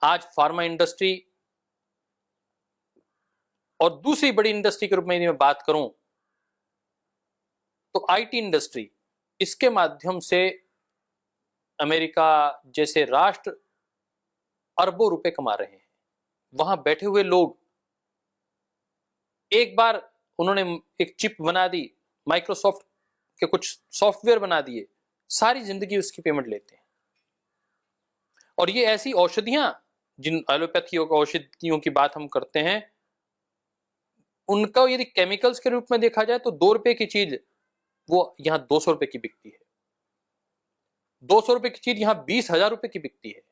आज pharma industry और दूसरी बड़ी इंडस्ट्री के रूप में यदि मैं बात करूं तो आईटी इंडस्ट्री, इसके माध्यम से अमेरिका जैसे राष्ट्र अरबों रुपए कमा रहे हैं। वहां बैठे हुए लोग एक बार उन्होंने एक चिप बना दी, माइक्रोसॉफ्ट के कुछ सॉफ्टवेयर बना दिए, सारी जिंदगी उसकी पेमेंट लेते हैं। और ये ऐसी औषधियां, जिन एलोपैथी औषधियों की बात हम करते हैं, उनका यदि केमिकल्स के रूप में देखा जाए तो 2 रुपए की चीज वो यहां 200 रुपए की बिकती है। 200 रुपए की चीज यहां 20,000 रुपए की बिकती है।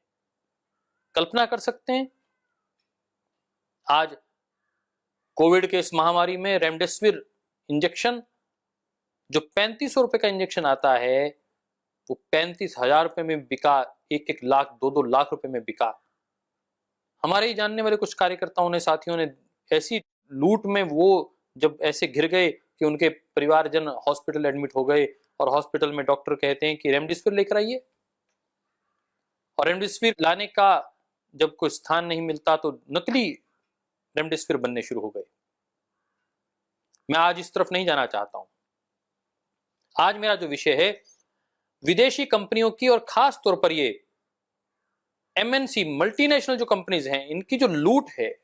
कल्पना कर सकते हैं, आज कोविड के इस महामारी में रेमडेसिविर इंजेक्शन जो 3500 रुपए का इंजेक्शन आता है, वो 35,000 रुपए में बिका, 1-1 लाख 2-2 लाख रुपए में बिका। हमारे ही जानने वाले कुछ कार्यकर्ताओं ने, साथियों ने ऐसी लूट में वो जब ऐसे घिर गए कि उनके परिवारजन हॉस्पिटल एडमिट हो गए और हॉस्पिटल में डॉक्टर कहते हैं कि रेमडेसिविर लेकर आइए। और रेमडेसिविर लाने का जब कोई स्थान नहीं मिलता तो नकली रेमडेसिविर बनने शुरू हो गए। मैं आज इस तरफ नहीं जाना चाहता हूं। आज मेरा जो विषय है विदेशी कंपनियों की, और खास तौर पर ये एमएनसी मल्टीनेशनल जो कंपनीज हैं, इनकी जो लूट है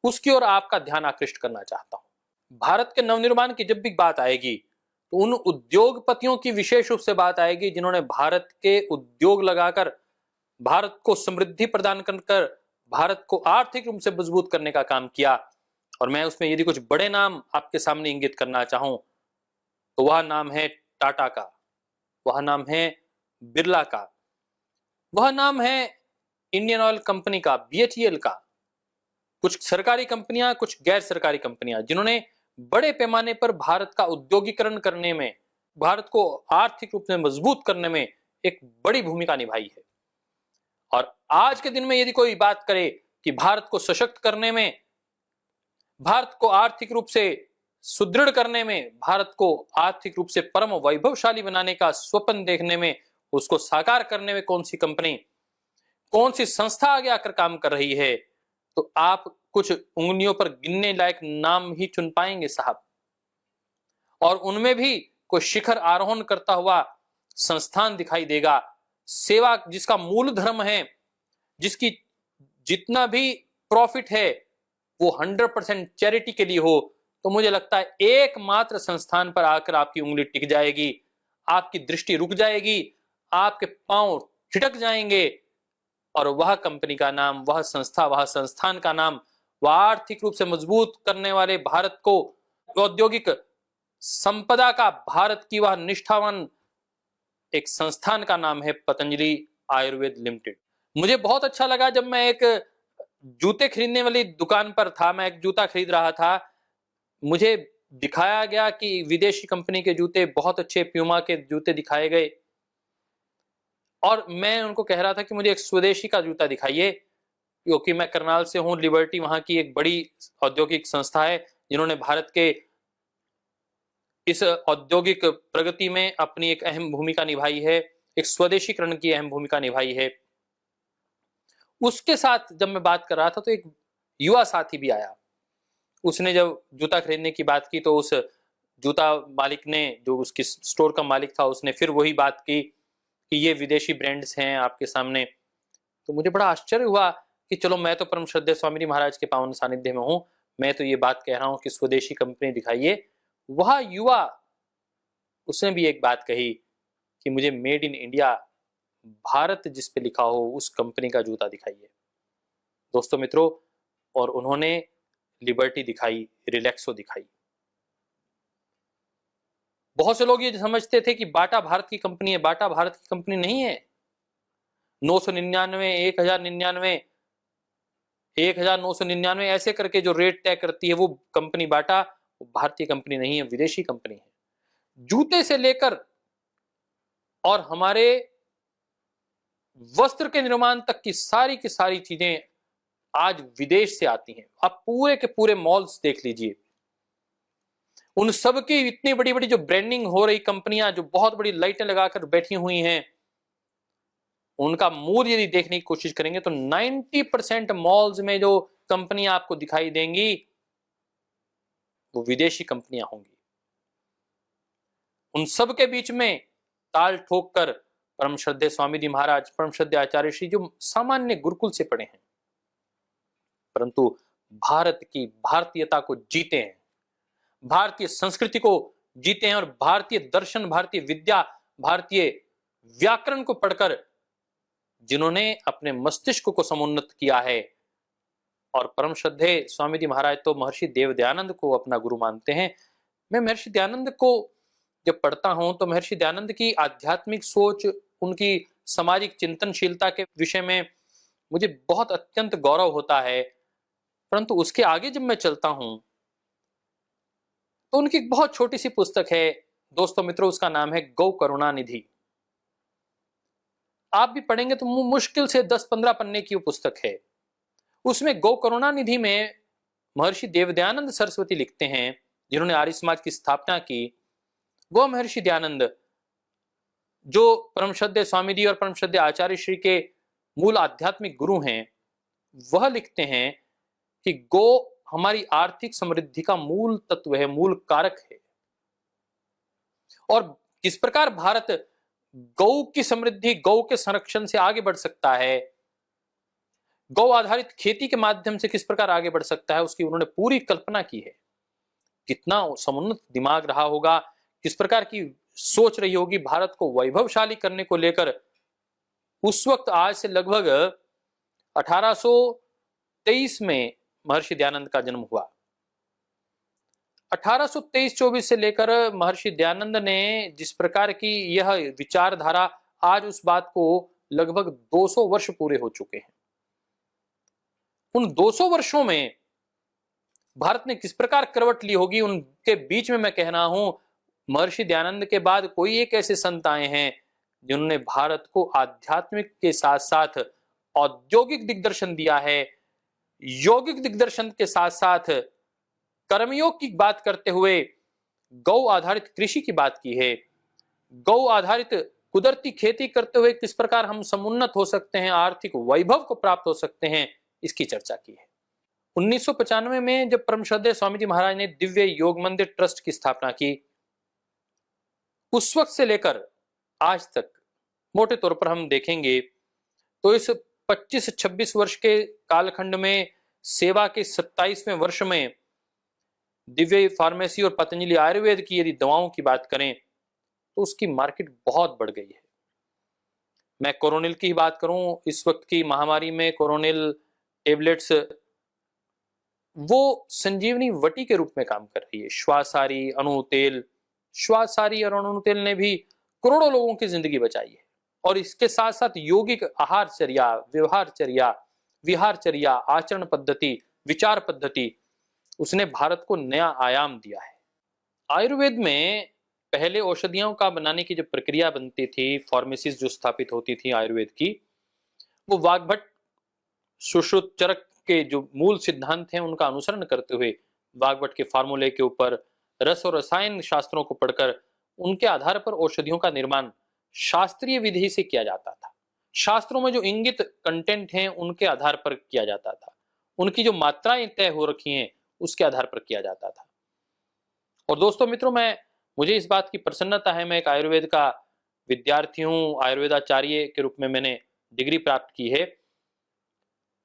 उसकी ओर आपका ध्यान आकृष्ट करना चाहता हूं। भारत के नवनिर्माण की जब भी बात आएगी तो उन उद्योगपतियों की विशेष रूप से बात आएगी जिन्होंने भारत के उद्योग लगाकर भारत को समृद्धि प्रदान कर भारत को आर्थिक रूप से मजबूत करने का काम किया। और मैं उसमें यदि कुछ बड़े नाम आपके सामने इंगित करना चाहूं तो वह नाम है टाटा का, वह नाम है बिरला का, वह नाम है इंडियन ऑयल कंपनी का, बीएचईएल का, कुछ सरकारी कंपनियां, कुछ गैर सरकारी कंपनियां, जिन्होंने बड़े पैमाने पर भारत का उद्योगीकरण करने में, भारत को आर्थिक रूप से मजबूत करने में एक बड़ी भूमिका निभाई है। और आज के दिन में यदि कोई बात करे कि भारत को सशक्त करने में, भारत को आर्थिक रूप से सुदृढ़ करने में, भारत को आर्थिक रूप से परम वैभवशाली बनाने का स्वप्न देखने में, उसको साकार करने में कौन सी कंपनी, कौन सी संस्था आगे आकर काम कर रही है, तो आप कुछ उंगलियों पर गिनने लायक नाम ही चुन पाएंगे साहब। और उनमें भी कोई शिखर आरोहण करता हुआ संस्थान दिखाई देगा, सेवा जिसका मूल धर्म है, जिसकी जितना भी प्रॉफिट है वो 100% चैरिटी के लिए हो, तो मुझे लगता है एकमात्र संस्थान पर आकर आपकी उंगली टिक जाएगी, आपकी दृष्टि रुक जाएगी, आपके पांव ठिठक जाएंगे। और वह कंपनी का नाम, वह संस्था, वह संस्थान का नाम, वह आर्थिक रूप से मजबूत करने वाले, भारत को औद्योगिक संपदा का, भारत की वह निष्ठावान एक संस्थान का नाम है पतंजलि आयुर्वेद लिमिटेड। मुझे बहुत अच्छा लगा जब मैं एक जूते खरीदने वाली दुकान पर था, मैं एक जूता खरीद रहा था, मुझे दिखाया गया कि विदेशी कंपनी के जूते बहुत अच्छे, प्यूमा के जूते दिखाए गए, और मैं उनको कह रहा था कि मुझे एक स्वदेशी का जूता दिखाइए, क्योंकि मैं करनाल से हूं। लिबर्टी वहां की एक बड़ी औद्योगिक संस्था है जिन्होंने भारत के इस औद्योगिक प्रगति में अपनी एक अहम भूमिका निभाई है, एक स्वदेशीकरण की अहम भूमिका निभाई है। उसके साथ जब मैं बात कर रहा था तो एक युवा साथी भी आया। उसने जब जूता खरीदने की बात की तो उस जूता मालिक ने, जो उसकी स्टोर का मालिक था, उसने फिर वही बात की कि ये विदेशी ब्रांड्स हैं आपके सामने। तो मुझे बड़ा आश्चर्य हुआ कि चलो, मैं तो परम श्रद्धेय स्वामी जी महाराज के पावन सानिध्य में हूं, मैं तो ये बात कह रहा हूं कि स्वदेशी कंपनी दिखाइए। वह युवा, उसने भी एक बात कही कि मुझे मेड इन इंडिया, भारत जिस पे लिखा हो उस कंपनी का जूता दिखाइए। दोस्तों मित्रों, और उन्होंने लिबर्टी दिखाई, रिलैक्सो दिखाई। बहुत से लोग ये समझते थे कि बाटा भारत की कंपनी है, बाटा भारत की कंपनी नहीं है। 999, 1099, 1999 ऐसे करके जो रेट तय करती है वो कंपनी बाटा, वो भारतीय कंपनी नहीं है, विदेशी कंपनी है। जूते से लेकर और हमारे वस्त्र के निर्माण तक की सारी चीजें आज विदेश से आती हैं। आप पूरे के पूरे मॉल्स देख लीजिए, उन सब की इतनी बड़ी बड़ी जो ब्रांडिंग हो रही कंपनियां, जो बहुत बड़ी लाइटें लगाकर बैठी हुई हैं, उनका मूल यदि देखने की कोशिश करेंगे तो 90% मॉल्स में जो कंपनियां आपको दिखाई देंगी वो विदेशी कंपनियां होंगी। उन सब के बीच में ताल ठोक कर परम श्रद्धेय स्वामी जी महाराज, परम श्रद्धेय आचार्य श्री जो सामान्य गुरुकुल से पढ़े हैं, परंतु भारत की भारतीयता को जीते हैं, भारतीय संस्कृति को जीते हैं और भारतीय दर्शन, भारतीय विद्या, भारतीय व्याकरण को पढ़कर जिन्होंने अपने मस्तिष्क को समुन्नत किया है। और परम श्रद्धेय स्वामी जी महाराज तो महर्षि देवदयानंद को अपना गुरु मानते हैं। मैं महर्षि दयानंद को जब पढ़ता हूं तो महर्षि दयानंद की आध्यात्मिक सोच, उनकी सामाजिक चिंतनशीलता के विषय में मुझे बहुत अत्यंत गौरव होता है। परंतु उसके आगे जब मैं चलता हूं तो उनकी एक बहुत छोटी सी पुस्तक है दोस्तों मित्रों, उसका नाम है गौ करुणा निधि। आप भी पढ़ेंगे तो मुश्किल से 10-15 पन्ने की वो पुस्तक है। उसमें गौ करुणा निधि में महर्षि देवदयानंद सरस्वती लिखते हैं, जिन्होंने आर्य समाज की स्थापना की। वो महर्षि दयानंद जो परम श्रद्धेय स्वामी जी और परम श्रद्धेय आचार्य श्री के मूल आध्यात्मिक गुरु हैं, वह लिखते हैं कि गौ हमारी आर्थिक समृद्धि का मूल तत्व है, मूल कारक है। और किस प्रकार भारत गौ की समृद्धि, गौ के संरक्षण से आगे बढ़ सकता है, गौ आधारित खेती के माध्यम से किस प्रकार आगे बढ़ सकता है, उसकी उन्होंने पूरी कल्पना की है। कितना समुन्नत दिमाग रहा होगा, किस प्रकार की सोच रही होगी भारत को वैभवशाली करने को लेकर। उस वक्त आज से लगभग 1823 में महर्षि दयानंद का जन्म हुआ। 1823-24 से लेकर महर्षि दयानंद ने जिस प्रकार की यह विचारधारा, आज उस बात को लगभग 200 वर्ष पूरे हो चुके हैं। उन 200 वर्षों में भारत ने किस प्रकार करवट ली होगी, उनके बीच में मैं कह रहा हूं महर्षि दयानंद के बाद कोई एक ऐसे संत आए हैं जिन्होंने भारत को आध्यात्मिक के साथ साथ औद्योगिक दिग्दर्शन दिया है, यौगिक दिग्दर्शन के साथ साथ कर्मयोग की बात करते हुए गौ आधारित कृषि की बात की है। गौ आधारित कुदरती खेती करते हुए किस प्रकार हम समुन्नत हो सकते हैं, आर्थिक वैभव को प्राप्त हो सकते हैं, इसकी चर्चा की है। 1995 में जब परम श्रद्धेय स्वामी जी महाराज ने दिव्य योग मंदिर ट्रस्ट की स्थापना की, उस वक्त से लेकर आज तक मोटे तौर पर हम देखेंगे तो इस 25-26 वर्ष के कालखंड में, सेवा के 27वें वर्ष में दिव्य फार्मेसी और पतंजलि आयुर्वेद की यदि दवाओं की बात करें तो उसकी मार्केट बहुत बढ़ गई है। मैं कोरोनिल की ही बात करूं, इस वक्त की महामारी में कोरोनिल टेबलेट्स वो संजीवनी वटी के रूप में काम कर रही है। श्वासारी, अणुतेल, श्वासारी और अणुतेल ने भी करोड़ों लोगों की जिंदगी बचाई है। और इसके साथ साथ यौगिक आहारचर्या, व्यवहारचर्या, विहारचर्या, आचरण पद्धति, विचार पद्धति, उसने भारत को नया आयाम दिया है। आयुर्वेद में पहले औषधियों का बनाने की जो प्रक्रिया बनती थी, फार्मेसीज जो स्थापित होती थी आयुर्वेद की, वो वाग्भट सुश्रुत चरक के जो मूल सिद्धांत हैं उनका अनुसरण करते हुए वाग्भट के फार्मूले के ऊपर रस और रसायन शास्त्रों को पढ़कर उनके आधार पर औषधियों का निर्माण शास्त्रीय विधि से किया जाता था। शास्त्रों में जो इंगित कंटेंट हैं उनके आधार पर किया जाता था, उनकी जो मात्राएं तय हो रखी हैं उसके आधार पर किया जाता था। और दोस्तों मित्रों, मुझे इस बात की प्रसन्नता है, मैं एक आयुर्वेद का विद्यार्थी हूं, आयुर्वेदाचार्य के रूप में मैंने डिग्री प्राप्त की है।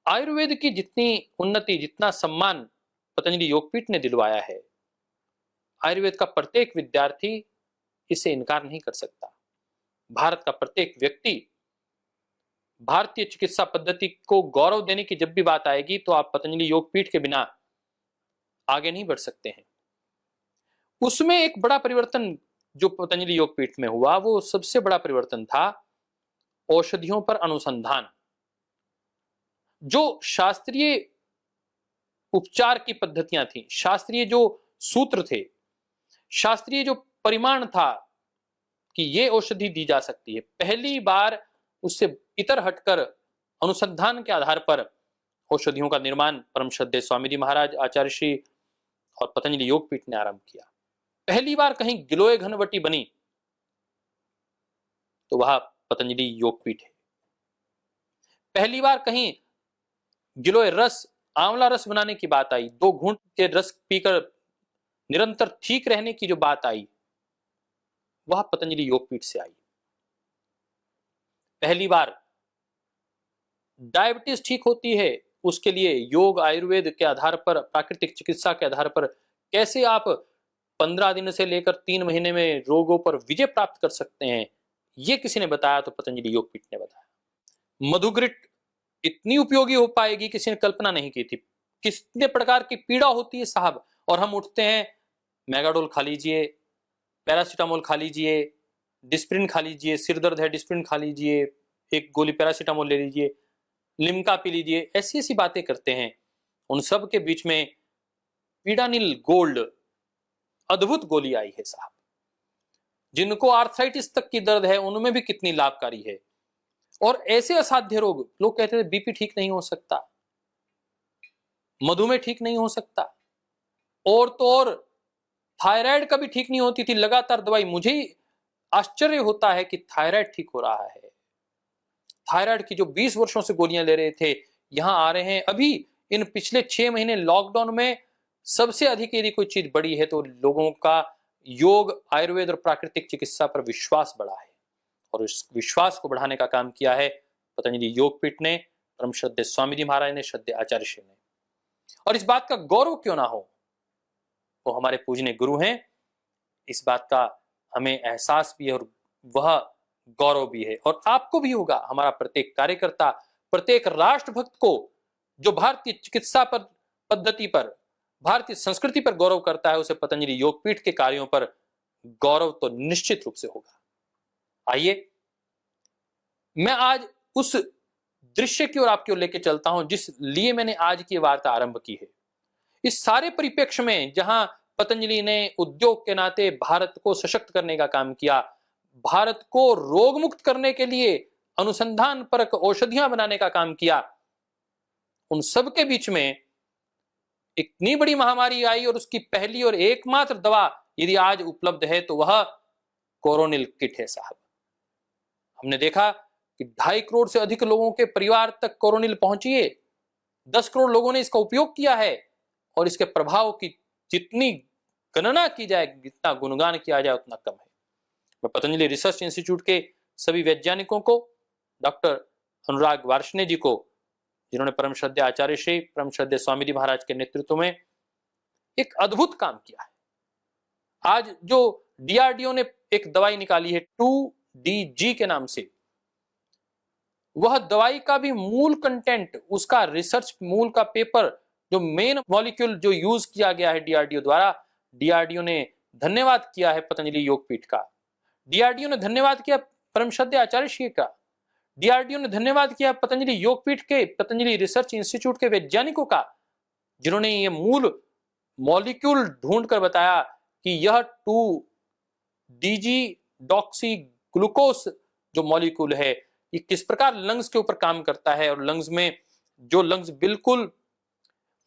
आयुर्वेद की जितनी उन्नति, जितना सम्मान पतंजलि योगपीठ ने दिलवाया है, आयुर्वेद का प्रत्येक विद्यार्थी इससे इनकार नहीं कर सकता। भारत का प्रत्येक व्यक्ति भारतीय चिकित्सा पद्धति को गौरव देने की जब भी बात आएगी तो आप पतंजलि योगपीठ के बिना आगे नहीं बढ़ सकते हैं। उसमें एक बड़ा परिवर्तन जो पतंजलि योगपीठ में हुआ, वो सबसे बड़ा परिवर्तन था औषधियों पर अनुसंधान। जो शास्त्रीय उपचार की पद्धतियां थी, शास्त्रीय जो सूत्र थे, शास्त्रीय जो परिमाण था कि ये औषधि दी जा सकती है, पहली बार उससे इतर हटकर अनुसंधान के आधार पर औषधियों का निर्माण परम श्रद्धेय स्वामी जी महाराज, आचार्य श्री और पतंजलि योगपीठ ने आरंभ किया। पहली बार कहीं गिलोय घनवटी बनी तो वह पतंजलि योगपीठ है। पहली बार कहीं गिलोय रस, आंवला रस बनाने की बात आई, 2 घूंट के रस पीकर निरंतर ठीक रहने की जो बात आई, वह पतंजलि योगपीठ से आई। पहली बार डायबिटीज ठीक होती है, उसके लिए योग आयुर्वेद के आधार पर, प्राकृतिक चिकित्सा के आधार पर कैसे आप 15 दिन से लेकर 3 महीने में रोगों पर विजय प्राप्त कर सकते हैं, यह किसी ने बताया तो पतंजलि योगपीठ ने बताया। मधुग्रिट इतनी उपयोगी हो पाएगी किसी ने कल्पना नहीं की थी। कितने प्रकार की पीड़ा होती है साहब, और हम उठते हैं मेगाडोल खा लीजिए, पैरासीटामोल खा लीजिए, डिस्प्रिन खा लीजिए, सिर दर्द है डिस्प्रिन खा लीजिए, एक गोली पैरासीटामोल ले लीजिए, लिम्का पी लीजिए, ऐसी ऐसी बातें करते हैं। उन सब के बीच में पीडानिल गोल्ड अद्भुत गोली आई है साहब। जिनको आर्थराइटिस तक की दर्द है उनमें भी कितनी लाभकारी है। और ऐसे असाध्य रोग, लोग कहते थे बीपी ठीक नहीं हो सकता, मधुमेह ठीक नहीं हो सकता, और तो और थायराइड कभी ठीक नहीं होती थी, लगातार दवाई। मुझे आश्चर्य होता है कि थायराइड ठीक हो रहा है। थायराइड की जो 20 वर्षों से गोलियां ले रहे थे, यहां आ रहे हैं। अभी इन पिछले 6 महीने लॉकडाउन में सबसे अधिक यदि कोई चीज बढ़ी है तो लोगों का योग, आयुर्वेद और प्राकृतिक चिकित्सा पर विश्वास बढ़ा है, और इस विश्वास को बढ़ाने का काम किया है पतंजलि योगपीठ ने, परम श्रद्धेय स्वामी जी महाराज ने, श्रद्धेय आचार्य श्री ने। और इस बात का गौरव क्यों ना हो, वो हमारे पूजनीय गुरु हैं, इस बात का हमें एहसास भी है और वह गौरव भी है। और आपको भी होगा, हमारा प्रत्येक कार्यकर्ता, प्रत्येक राष्ट्रभक्त को जो भारतीय चिकित्सा पर, पद्धति पर, भारतीय संस्कृति पर गौरव करता है, उसे पतंजलि योगपीठ के कार्यों पर गौरव तो निश्चित रूप से होगा। आइए मैं आज उस दृश्य की ओर आपकी ओर लेके चलता हूं जिस लिए मैंने आज की वार्ता आरंभ की है। इस सारे परिप्रेक्ष्य में जहां पतंजलि ने उद्योग के नाते भारत को सशक्त करने का काम किया, भारत को रोग मुक्त करने के लिए अनुसंधान परक औषधियां बनाने का काम किया, उन सब के बीच में इतनी बड़ी महामारी आई और उसकी पहली और एकमात्र दवा यदि आज उपलब्ध है तो वह कोरोनिल किट है साहब। हमने देखा कि 2.5 करोड़ से अधिक लोगों के परिवार तक कोरोनिल पहुंची है, 10 करोड़ लोगों ने इसका उपयोग किया है, और इसके प्रभाव की जितनी गणना की जाए, जितना गुणगान किया जाए उतना कम है। मैं पतंजलि रिसर्च इंस्टीट्यूट के सभी वैज्ञानिकों को, डॉक्टर अनुराग वार्ष्णेय जी को, जिन्होंने परम श्रद्धेय आचार्य श्री, परम श्रद्धेय स्वामी जी महाराज के नेतृत्व में एक अद्भुत काम किया है। आज जो डीआरडीओ ने एक दवाई निकाली है 2DG के नाम से, वह दवाई का भी मूल कंटेंट, उसका रिसर्च, मूल का पेपर, जो मेन मॉलिक्यूल जो यूज किया गया है डीआरडीओ द्वारा, डीआरडीओ ने धन्यवाद किया है पतंजलि योगपीठ का, डीआरडीओ ने धन्यवाद किया परम श्रद्धेय आचार्य श्री का, डीआरडीओ ने धन्यवाद किया पतंजलि योगपीठ के, पतंजलि रिसर्च इंस्टीट्यूट के वैज्ञानिकों का, जिन्होंने ये मूल मॉलिक्यूल ढूंढ कर बताया कि यह 2DG डॉक्सी ग्लूकोस जो मॉलिक्यूल है, ये किस प्रकार लंग्स के ऊपर काम करता है, और लंग्स में जो लंग्स बिल्कुल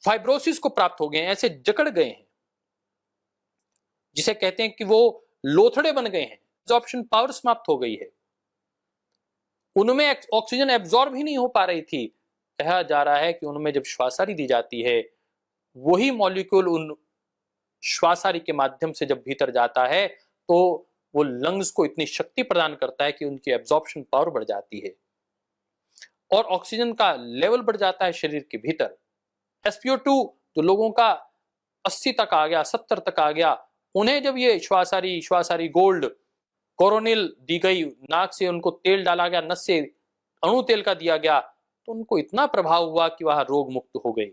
फाइब्रोसिस को प्राप्त हो गए हैं, ऐसे जकड़ गए हैं, जिसे कहते हैं कि वो लोथड़े बन गए हैं, एब्जॉर्प्शन पावर समाप्त हो गई है, उनमें ऑक्सीजन एब्जॉर्ब ही नहीं हो पा रही थी। कहा जा रहा है कि उनमें जब श्वासारी दी जाती है, वही मॉलिक्यूल उन श्वासारी के माध्यम से जब भीतर जाता है तो वो लंग्स को इतनी शक्ति प्रदान करता है कि उनकी एब्जॉर्प्शन पावर बढ़ जाती है और ऑक्सीजन का लेवल बढ़ जाता है शरीर के भीतर। SpO2 जो लोगों का 80 तक आ गया, 70 तक आ गया, उन्हें जब ये श्वासारी गोल्ड कोरोनिल दी गई, नाक से उनको तेल डाला गया, नस से अणु तेल का दिया गया, तो उनको इतना प्रभाव हुआ कि वह रोग मुक्त हो गई,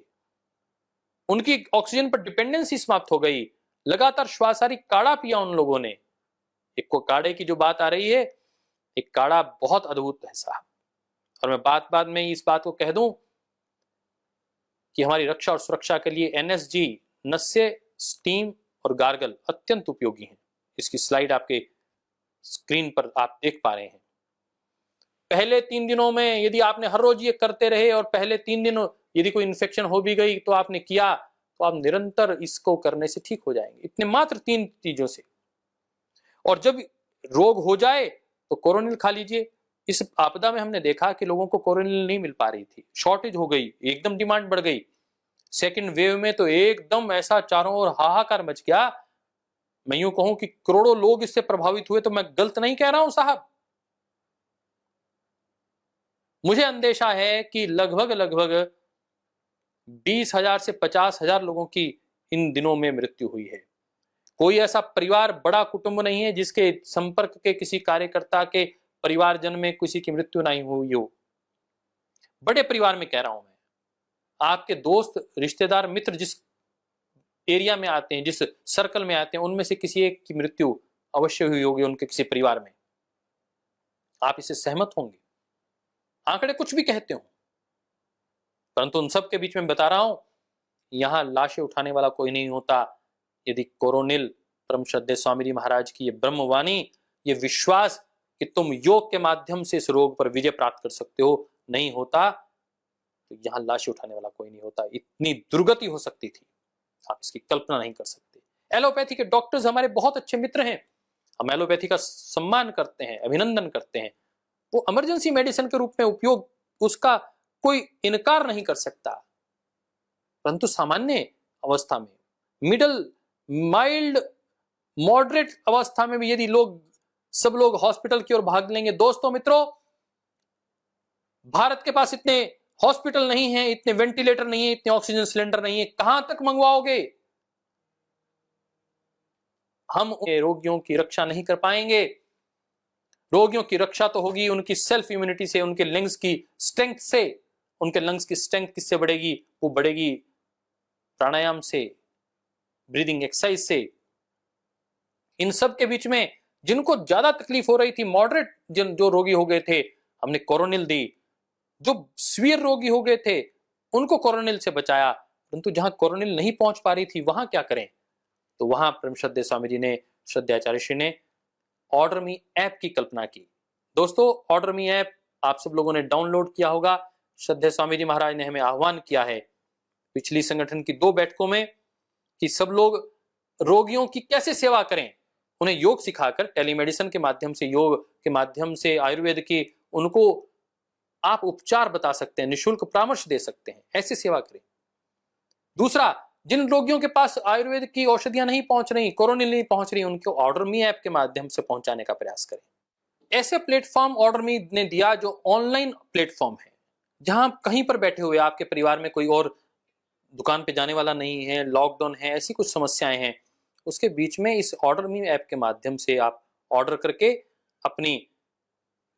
उनकी ऑक्सीजन पर डिपेंडेंसी समाप्त हो गई। लगातार श्वासारी काढ़ा पिया उन लोगों ने। एक को काढ़े की जो बात आ रही है, एक काढ़ा बहुत अद्भुत है साहब, और मैं बात में इस बात को कह दूं कि हमारी रक्षा और सुरक्षा के लिए NSG नस्य, स्टीम और गार्गल अत्यंत उपयोगी हैं। इसकी स्लाइड आपके स्क्रीन पर आप देख पा रहे हैं। पहले 3 दिनों में यदि आपने हर रोज ये करते रहे और पहले 3 दिन यदि कोई इन्फेक्शन हो भी गई तो आपने किया, तो आप निरंतर इसको करने से ठीक हो जाएंगे, इतने मात्र 3 चीजों से। और जब रोग हो जाए तो कोरोनिल खा लीजिए, इस आपदा में हमने देखा कि लोगों को कोरोनिल नहीं मिल पा रही थी, शॉर्टेज हो गई, एकदम डिमांड बढ़ गई। सेकंड वेव में तो एकदम ऐसा चारों ओर हाहाकार मच गया। मैं यूं कहूं कि करोड़ों लोग इससे प्रभावित हुए, तो मैं गलत नहीं कह रहा हूं साहब। मुझे अंदेशा है कि लगभग 20,000 से 50,000 लोगों की इन दिनों में मृत्यु हुई है। कोई ऐसा परिवार, बड़ा कुटुंब नहीं है जिसके संपर्क के किसी कार्यकर्ता के परिवारजन में किसी की मृत्यु नहीं हुई हो। बड़े परिवार में कह रहा हूं मैं, आपके दोस्त, रिश्तेदार, मित्र जिस एरिया में आते हैं, जिस सर्कल में आते हैं, उनमें से किसी एक की मृत्यु अवश्य हुई होगी उनके किसी परिवार में। आप इससे सहमत होंगे, आंकड़े कुछ भी कहते हो, परंतु उन सब के बीच में बता रहा हूं, यहां लाशें उठाने वाला कोई नहीं होता यदि कोरोनिल परम श्रद्धेय स्वामी जी महाराज की ये ब्रह्मवाणी, ये विश्वास कि तुम योग के माध्यम से इस रोग पर विजय प्राप्त कर सकते हो नहीं होता, तो यहां लाशें उठाने वाला कोई नहीं होता। इतनी दुर्गति हो सकती थी, आप इसकी कल्पना नहीं कर सकते। एलोपैथी के डॉक्टर्स हमारे बहुत अच्छे मित्र हैं, हम एलोपैथी का सम्मान करते हैं, अभिनंदन करते हैं। वो इमरजेंसी मेडिसिन के रूप में उपयोग, उसका कोई इनकार नहीं कर सकता, परंतु सामान्य अवस्था में, मिडल, माइल्ड, मॉडरेट अवस्था में भी यदि सब लोग हॉस्पिटल की ओर भाग लेंगे, दोस्तों मित्रों, भारत के पास इतने हॉस्पिटल नहीं है, इतने वेंटिलेटर नहीं है, इतने ऑक्सीजन सिलेंडर नहीं है, कहां तक मंगवाओगे? हम रोगियों की रक्षा नहीं कर पाएंगे। रोगियों की रक्षा तो होगी उनकी सेल्फ इम्यूनिटी से, उनके लंग्स की स्ट्रेंथ से। उनके लंग्स की स्ट्रेंथ किससे बढ़ेगी? वो बढ़ेगी प्राणायाम से, ब्रीदिंग एक्सरसाइज से। इन सब के बीच में जिनको ज्यादा तकलीफ हो रही थी, मॉडरेट जो रोगी हो गए थे, हमने कोरोनिल दी। जो सीवियर रोगी हो गए थे उनको कोरोनिल से बचाया, परंतु जहां कोरोनिल नहीं पहुंच पा रही थी वहां क्या करें? तो वहां परम श्रद्धेय स्वामी जी ने, श्रद्धाचार्य श्री ने ऑर्डर मी ऐप की कल्पना की। दोस्तों, ऑर्डर मी ऐप आप सब लोगों ने डाउनलोड किया होगा। श्रद्धेय स्वामी जी महाराज ने हमें आह्वान किया है पिछली संगठन की 2 बैठकों में कि सब लोग रोगियों की कैसे सेवा करें, उन्हें योग सिखाकर, टेलीमेडिसिन के माध्यम से, योग के माध्यम से, आयुर्वेद की, उनको आप उपचार बता सकते हैं, निःशुल्क परामर्श दे सकते हैं, ऐसे सेवा करें। दूसरा, जिन रोगियों के पास आयुर्वेद की औषधियां नहीं पहुंच रही, कोरोनिल नहीं पहुंच रही, उनको ऑर्डर मी ऐप के माध्यम से पहुंचाने का प्रयास करें। ऐसे प्लेटफॉर्म ऑर्डर मी ने दिया जो ऑनलाइन प्लेटफॉर्म है, जहां कहीं पर बैठे हुए आपके परिवार में कोई और दुकान पे जाने वाला नहीं है, लॉकडाउन है, ऐसी कुछ समस्याएं हैं, उसके बीच में इस ऑर्डर मी ऐप के माध्यम से आप ऑर्डर करके अपनी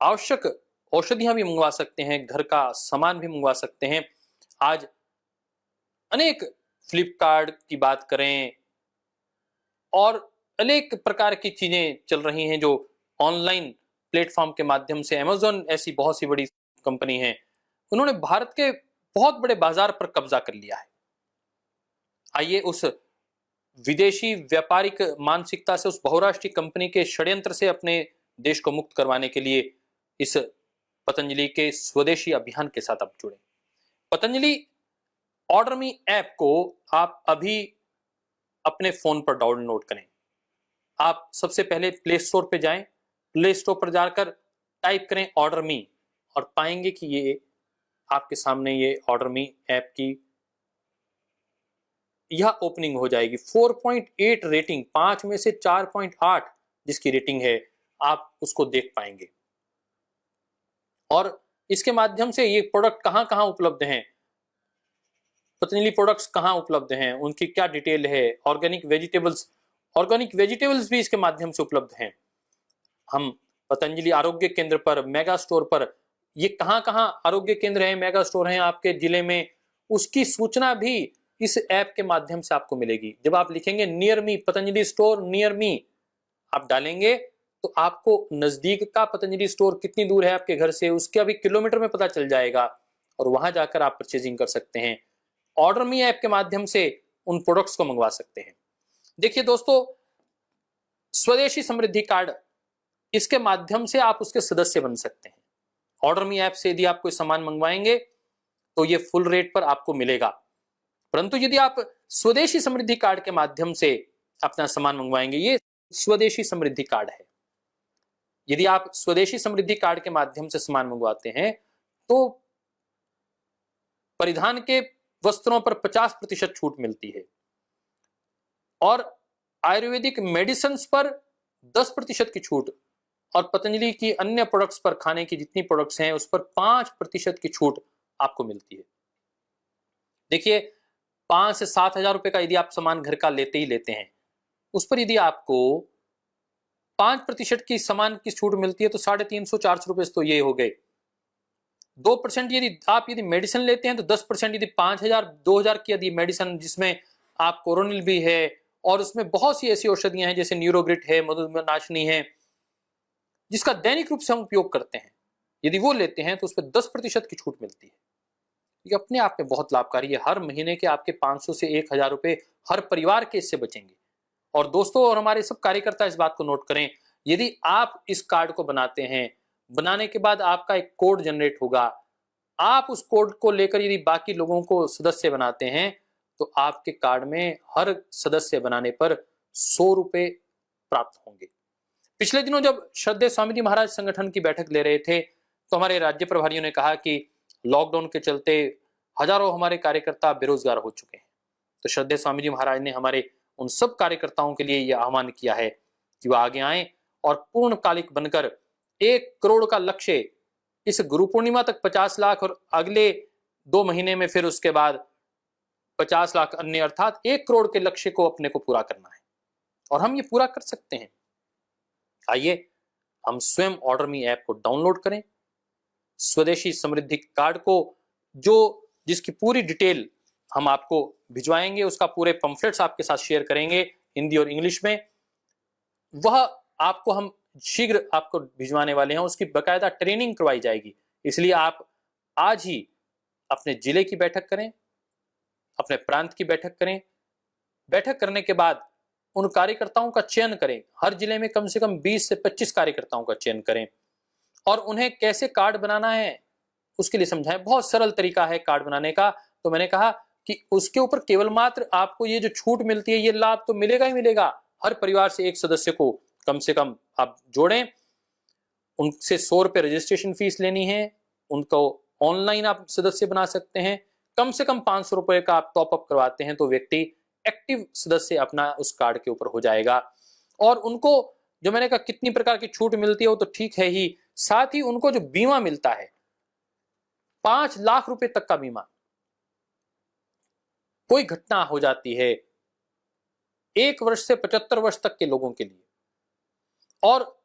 आवश्यक औषधियां भी मंगवा सकते हैं, घर का सामान भी मंगवा सकते हैं। आज अनेक, फ्लिपकार्ट की बात करें और अनेक प्रकार की चीजें चल रही हैं जो ऑनलाइन प्लेटफॉर्म के माध्यम से, अमेज़न ऐसी बहुत सी बड़ी कंपनी है, उन्होंने भारत के बहुत बड़े बाजार पर कब्जा कर लिया है। आइए उस विदेशी व्यापारिक मानसिकता से, उस बहुराष्ट्रीय कंपनी के षड्यंत्र से अपने देश को मुक्त करवाने के लिए इस पतंजलि के स्वदेशी अभियान के साथ आप जुड़े। पतंजलि ऑर्डर मी ऐप को आप अभी अपने फोन पर डाउनलोड करें। आप सबसे पहले प्ले स्टोर पे जाएं, प्ले स्टोर पर जाकर टाइप करें ऑर्डर मी, और पाएंगे कि ये आपके सामने ये ऑर्डर मी ऐप की यह ओपनिंग हो जाएगी। 4.8 रेटिंग, 5 में से 4.8 जिसकी रेटिंग है, आप उसको देख पाएंगे। और इसके माध्यम से ये प्रोडक्ट कहां कहां उपलब्ध हैं, पतंजलि प्रोडक्ट्स कहां उपलब्ध हैं, उनकी क्या डिटेल है, ऑर्गेनिक वेजिटेबल्स भी इसके माध्यम से उपलब्ध हैं। हम पतंजलि आरोग्य केंद्र पर, मेगा स्टोर पर, ये कहां कहां आरोग्य केंद्र हैं, मेगा स्टोर हैं आपके जिले में, उसकी सूचना भी इस ऐप के माध्यम से आपको मिलेगी। जब आप लिखेंगे near me, Patanjali store near me आप डालेंगे, तो आपको नजदीक का पतंजलि स्टोर कितनी दूर है आपके घर से, उसके अभी किलोमीटर में पता चल जाएगा, और वहां जाकर आप परचेजिंग कर सकते हैं। ऑर्डर मी ऐप के माध्यम से उन प्रोडक्ट्स को मंगवा सकते हैं। देखिए दोस्तों, स्वदेशी समृद्धि कार्ड, इसके माध्यम से आप उसके सदस्य बन सकते हैं। ऑर्डर मी ऐप से यदि आप कोई सामान मंगवाएंगे तो ये फुल रेट पर आपको मिलेगा, परंतु यदि आप स्वदेशी समृद्धि कार्ड के माध्यम से अपना सामान मंगवाएंगे, ये स्वदेशी समृद्धि कार्ड है, यदि आप स्वदेशी समृद्धि कार्ड के माध्यम से सामान मंगवाते हैं तो परिधान के वस्त्रों पर 50% छूट मिलती है और आयुर्वेदिक मेडिसिन पर 10% की छूट और पतंजलि की अन्य प्रोडक्ट्स पर, खाने की जितनी प्रोडक्ट्स हैं उस पर 5% की छूट आपको मिलती है। देखिए 5 से 7 हजार रुपए का यदि आप सामान घर का लेते ही लेते हैं, उस पर यदि आपको 5% की सामान की छूट मिलती है तो 350-400 रुपए तो ये हो गए। 2% यदि मेडिसिन लेते हैं तो 10%, यदि 5000 2000 की यदि मेडिसिन जिसमें आप कोरोनिल भी है और उसमें बहुत सी ऐसी औषधियां हैं जैसे न्यूरोग्रिट है, मधुमेह नाशनी है, जिसका दैनिक रूप से हम उपयोग करते हैं, यदि वो लेते हैं तो उस पर 10% की छूट मिलती है। ये अपने आप में बहुत लाभकारी है। हर महीने के आपके 500 से 1000 रुपए हर परिवार के इससे बचेंगे। और दोस्तों और हमारे सब कार्यकर्ता इस बात को नोट करें, यदि आप इस कार्ड को बनाते हैं, बनाने के बाद आपका एक कोड जनरेट होगा, आप उस कोड को लेकर यदि बाकी लोगों को सदस्य बनाते हैं तो आपके कार्ड में हर सदस्य बनाने पर 100 रुपए प्राप्त होंगे। पिछले दिनों जब श्रद्धेय स्वामी जी महाराज संगठन की बैठक ले रहे थे तो हमारे राज्य प्रभारियों ने कहा कि लॉकडाउन के चलते हजारों हमारे कार्यकर्ता बेरोजगार हो चुके हैं। तो श्रद्धेय स्वामी जी महाराज ने हमारे उन सब कार्यकर्ताओं के लिए यह आह्वान किया है कि वह आगे आएं और पूर्णकालिक बनकर 1 करोड़ का लक्ष्य इस गुरु पूर्णिमा तक 50 लाख और अगले 2 महीने में फिर उसके बाद 50 लाख अन्य, अर्थात 1 करोड़ के लक्ष्य को अपने को पूरा करना है और हम ये पूरा कर सकते हैं। आइए हम स्वयं ऑर्डर मी ऐप को डाउनलोड करें, स्वदेशी समृद्धि कार्ड को जिसकी पूरी डिटेल हम आपको भिजवाएंगे, उसका पूरे पंफलेट्स आपके साथ शेयर करेंगे हिंदी और इंग्लिश में, वह आपको हम शीघ्र आपको भिजवाने वाले हैं। उसकी बकायदा ट्रेनिंग करवाई जाएगी। इसलिए आप आज ही अपने जिले की बैठक करें, अपने प्रांत की बैठक करें। बैठक करने के बाद उन कार्यकर्ताओं का चयन करें। हर जिले में कम से कम 20 से 25 कार्यकर्ताओं का चयन करें और उन्हें कैसे कार्ड बनाना है उसके लिए समझाएं। बहुत सरल तरीका है कार्ड बनाने का। तो मैंने कहा कि उसके ऊपर केवल मात्र आपको ये जो छूट मिलती है, ये लाभ तो मिलेगा ही मिलेगा। हर परिवार से एक सदस्य को कम से कम आप जोड़ें, उनसे 100 रुपए रजिस्ट्रेशन फीस लेनी है, उनको ऑनलाइन आप सदस्य बना सकते हैं। कम से कम 500 रुपए का आप टॉपअप करवाते हैं तो व्यक्ति एक्टिव सदस्य अपना उस कार्ड के ऊपर हो जाएगा। और उनको जो मैंने कहा कितनी प्रकार की छूट मिलती है वो तो ठीक है ही, साथ ही उनको जो बीमा मिलता है 5 लाख रुपए तक का बीमा, कोई घटना हो जाती है 1 वर्ष से 75 वर्ष तक के लोगों के लिए, और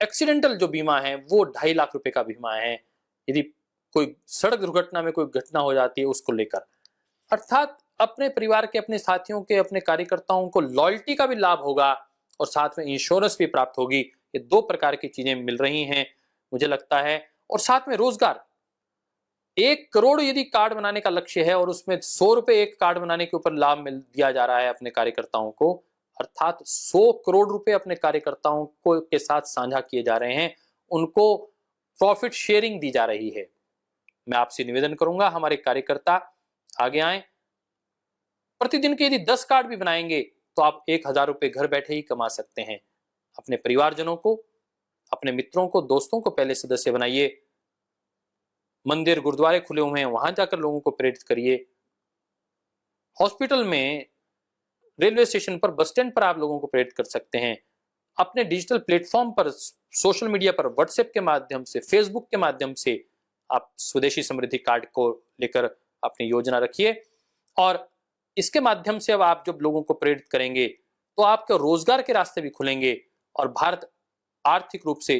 एक्सीडेंटल जो बीमा है वो 2.5 लाख रुपए का बीमा है यदि कोई सड़क दुर्घटना में कोई घटना हो जाती है उसको लेकर। अर्थात अपने परिवार के, अपने साथियों के, अपने कार्यकर्ताओं को लॉयल्टी का भी लाभ होगा और साथ में इंश्योरेंस भी प्राप्त होगी। ये 2 प्रकार की चीजें मिल रही हैं मुझे लगता है। और साथ में रोजगार, 1 करोड़ यदि कार्ड बनाने का लक्ष्य है और उसमें 100 रुपए एक कार्ड बनाने के ऊपर लाभ दिया जा रहा है अपने कार्यकर्ताओं को, अर्थात 100 करोड़ रुपए अपने कार्यकर्ताओं को के साथ साझा किए जा रहे हैं, उनको प्रॉफिट शेयरिंग दी जा रही है। मैं आपसे निवेदन करूंगा हमारे कार्यकर्ता आगे आए। प्रतिदिन के यदि 10 कार्ड भी बनाएंगे तो आप 1000 रुपए घर बैठे ही कमा सकते हैं। अपने परिवारजनों को, अपने मित्रों को, दोस्तों को पहले सदस्य बनाइए। मंदिर गुरुद्वारे खुले हुए हैं, वहां जाकर लोगों को प्रेरित करिए। हॉस्पिटल में, रेलवे स्टेशन पर, बस स्टैंड पर आप लोगों को प्रेरित कर सकते हैं। अपने डिजिटल प्लेटफॉर्म पर, सोशल मीडिया पर, व्हाट्सएप के माध्यम से, फेसबुक के माध्यम से आप स्वदेशी समृद्धि कार्ड को लेकर अपनी योजना रखिए और इसके माध्यम से अब आप जब लोगों को प्रेरित करेंगे तो आपके रोजगार के रास्ते भी खुलेंगे और भारत आर्थिक रूप से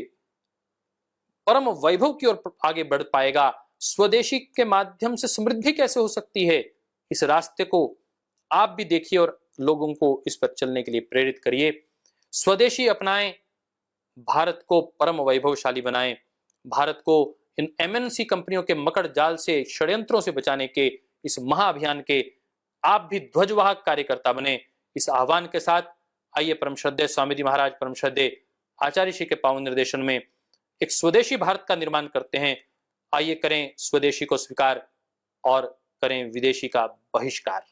परम वैभव की ओर आगे बढ़ पाएगा। स्वदेशी के माध्यम से समृद्धि कैसे हो सकती है, इस रास्ते को आप भी देखिए और लोगों को इस पर चलने के लिए प्रेरित करिए। स्वदेशी अपनाएं, भारत को परम वैभवशाली बनाएं, भारत को इन एमएनसी कंपनियों के मकड़ जाल से, षड्यंत्रों से बचाने के इस महाअभियान के आप भी ध्वजवाहक कार्यकर्ता बने। इस आह्वान के साथ आइए परम श्रद्धेय स्वामी जी महाराज, परम श्रद्धेय आचार्य श्री के पावन निर्देशन में एक स्वदेशी भारत का निर्माण करते हैं। आइए करें स्वदेशी को स्वीकार और करें विदेशी का बहिष्कार।